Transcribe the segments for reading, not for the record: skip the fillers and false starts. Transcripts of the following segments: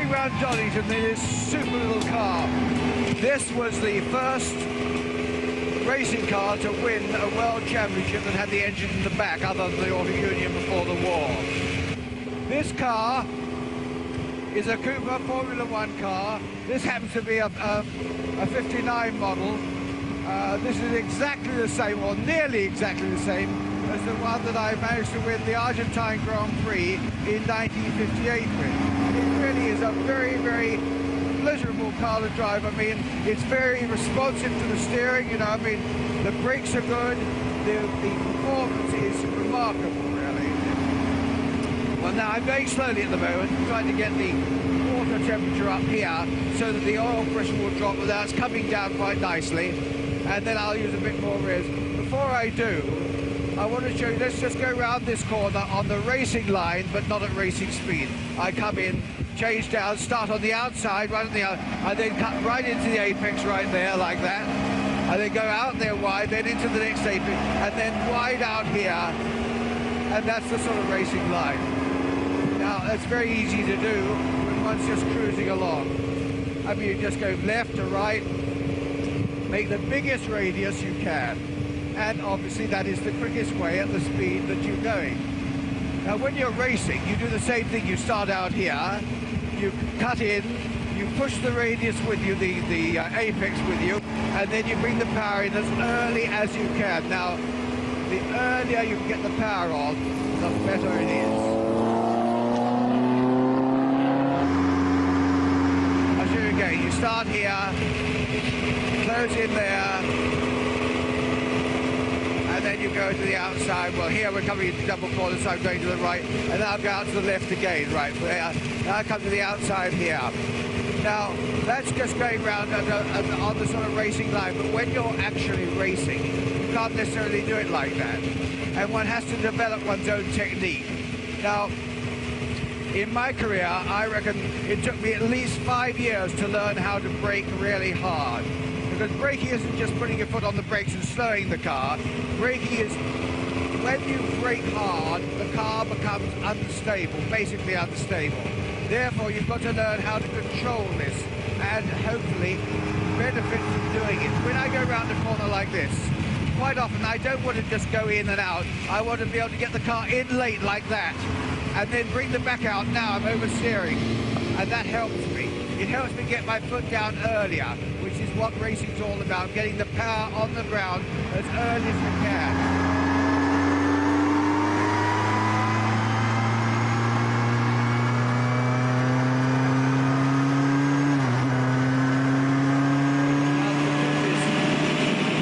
going round Donington in this super little car. This was the first racing car to win a world championship that had the engine in the back, other than the Auto Union before the war. This car is a Cooper Formula One car. This happens to be a 59 model. This is exactly the same, or nearly exactly the same, as the one that I managed to win the Argentine Grand Prix in 1958 with. It really is a very, very pleasurable car to drive. I mean, it's very responsive to the steering, you know, I mean, the brakes are good, the performance is remarkable, really. Well, now I'm going slowly at the moment, trying to get the water temperature up here so that the oil pressure will drop, but that's coming down quite nicely, and then I'll use a bit more res. Before I do, I want to show you, let's just go around this corner on the racing line, but not at racing speed. I come in, change down, start on the outside, right on the out, and then cut right into the apex right there, like that. And then go out there wide, then into the next apex, and then wide out here. And that's the sort of racing line. Now, that's very easy to do when one's just cruising along. I mean, you just go left to right, make the biggest radius you can. And obviously that is the quickest way at the speed that you're going. Now when you're racing, you do the same thing. You start out here, you cut in, you push the radius with you, the apex with you, and then you bring the power in as early as you can. Now, the earlier you can get the power on, the better it is. I'll show you again. You start here, close in there, and then you go to the outside. Well, here we're coming into double corner, so I'm going to the right, and then I'll go out to the left again, right there. Now I come to the outside here. Now, that's just going round on the sort of racing line, but when you're actually racing, you can't necessarily do it like that. And one has to develop one's own technique. Now, in my career, I reckon it took me at least 5 years to learn how to brake really hard. Because braking isn't just putting your foot on the brakes and slowing the car. Braking is, when you brake hard, the car becomes unstable, basically unstable. Therefore, you've got to learn how to control this and hopefully benefit from doing it. When I go around a corner like this, quite often I don't want to just go in and out. I want to be able to get the car in late like that and then bring the back out. Now I'm oversteering, and that helps me. It helps me get my foot down earlier, which is what racing's all about, getting the power on the ground as early as you can.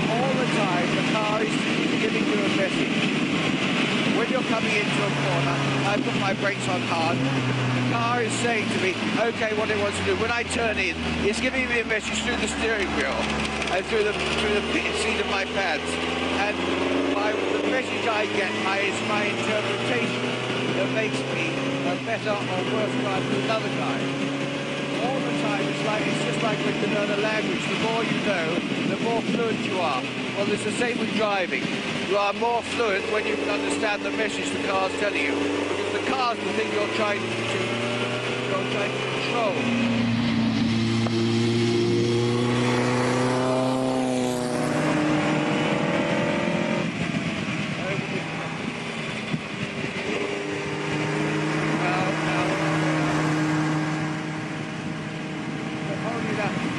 All the time, the car is giving you a message. When you're coming into a corner, I put my brakes on hard. The car is saying to me, okay, what it wants to do. When I turn in, it's giving me a message through the steering wheel and through the seat of my pads. And the message I get is my interpretation that makes me a better or worse driver than another guy. All the time, it's just like when you learn a language. The more you know, the more fluent you are. Well, it's the same with driving. You are more fluent when you can understand the message the car's telling you. Because the car's the thing you're trying to control.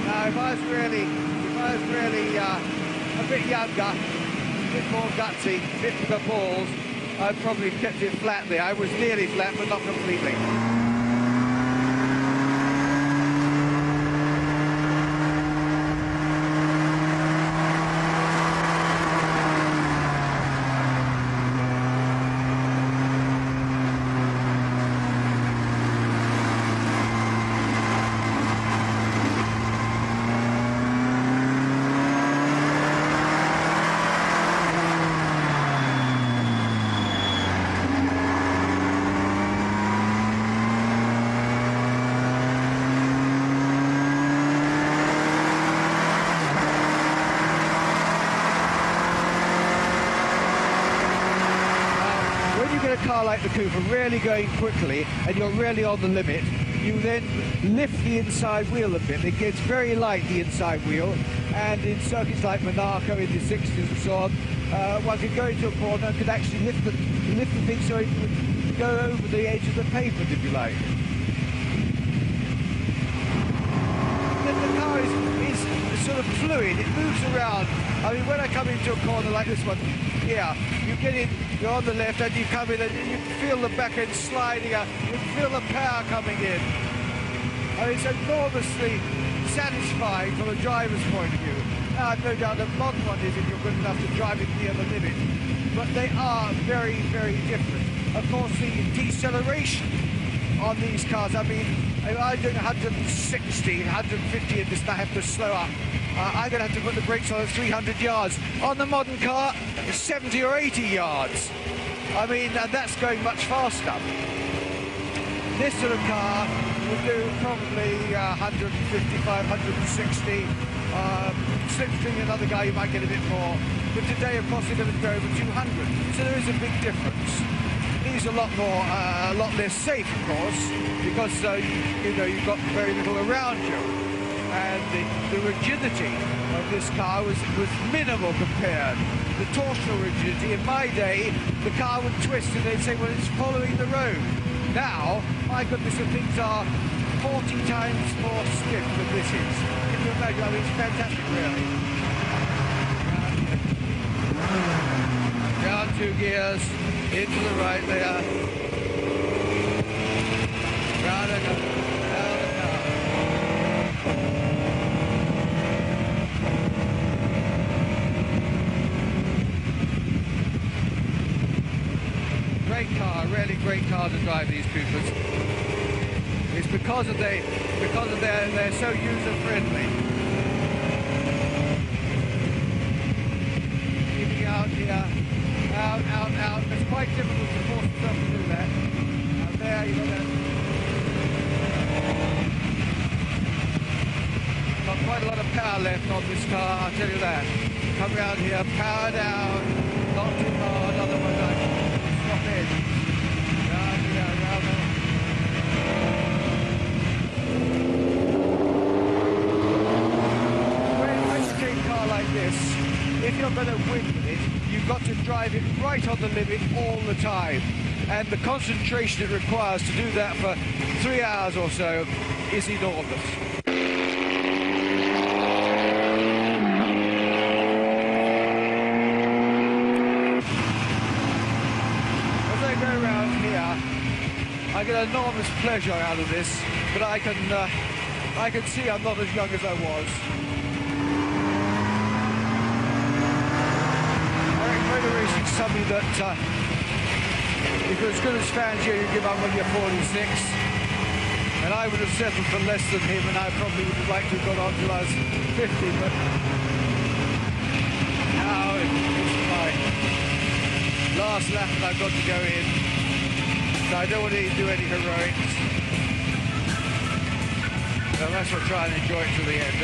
Now, if I was really a bit younger, a bit more gutsy, a bit bigger balls, I'd probably kept it flat there. I was nearly flat, but not completely. A car like the Cooper really going quickly and you're really on the limit, you then lift the inside wheel a bit. It gets very light, the inside wheel, and in circuits like Monaco in the 60s and so on, one could go into a corner and could actually lift the thing so it would go over the edge of the pavement, if you like. The car is sort of fluid, it moves around. I mean, when I come into a corner like this one here, you get in, you're on the left, and you come in and you feel the back end sliding out, you feel the power coming in. I mean, it's enormously satisfying from a driver's point of view. Now, I've no doubt that modern one is if you're good enough to drive it near the limit, but they are very, very different. Of course, the deceleration on these cars, I mean, I'm doing 160, 150 in this, and I have to slow up. I'm going to have to put the brakes on at 300 yards. On the modern car, 70 or 80 yards. I mean, and that's going much faster. This sort of car will do probably 155, 160. Slipstream, another guy, you might get a bit more. But today, of course, they're going to go over 200. So there is a big difference. He's a lot less safe, of course, because you know, you've got very little around you, and the rigidity of this car was minimal compared. The torsional rigidity, in my day, the car would twist and they'd say, well, it's following the road. Now, my goodness, the things are 40 times more stiff than this is. Can you imagine? I mean, it's fantastic, really. Down 2 gears. Into the right there. Round and up. Down and down. Great car, really great car to drive, these Coopers. It's because they're so user friendly. Keeping out here. Out. It's quite difficult to force yourself to do that. Out there, you got that. Got quite a lot of power left on this car, I'll tell you that. Come round here, power down, not too hard, otherwise I stop in. Round here, round there. When you take a car like this, if you're going to win with it, you've got to drive it right on the limit all the time. And the concentration it requires to do that for 3 hours or so is enormous. As I go around here, I get enormous pleasure out of this, but I can see I'm not as young as I was. Motor racing is something that, if you're as good as Fangio, you give up when you're 46. And I would have settled for less than him, and I probably would have liked to have gone on till I was 50, but now it's my last lap and I've got to go in. So I don't want to do any heroics. So I must well try and enjoy it to the end.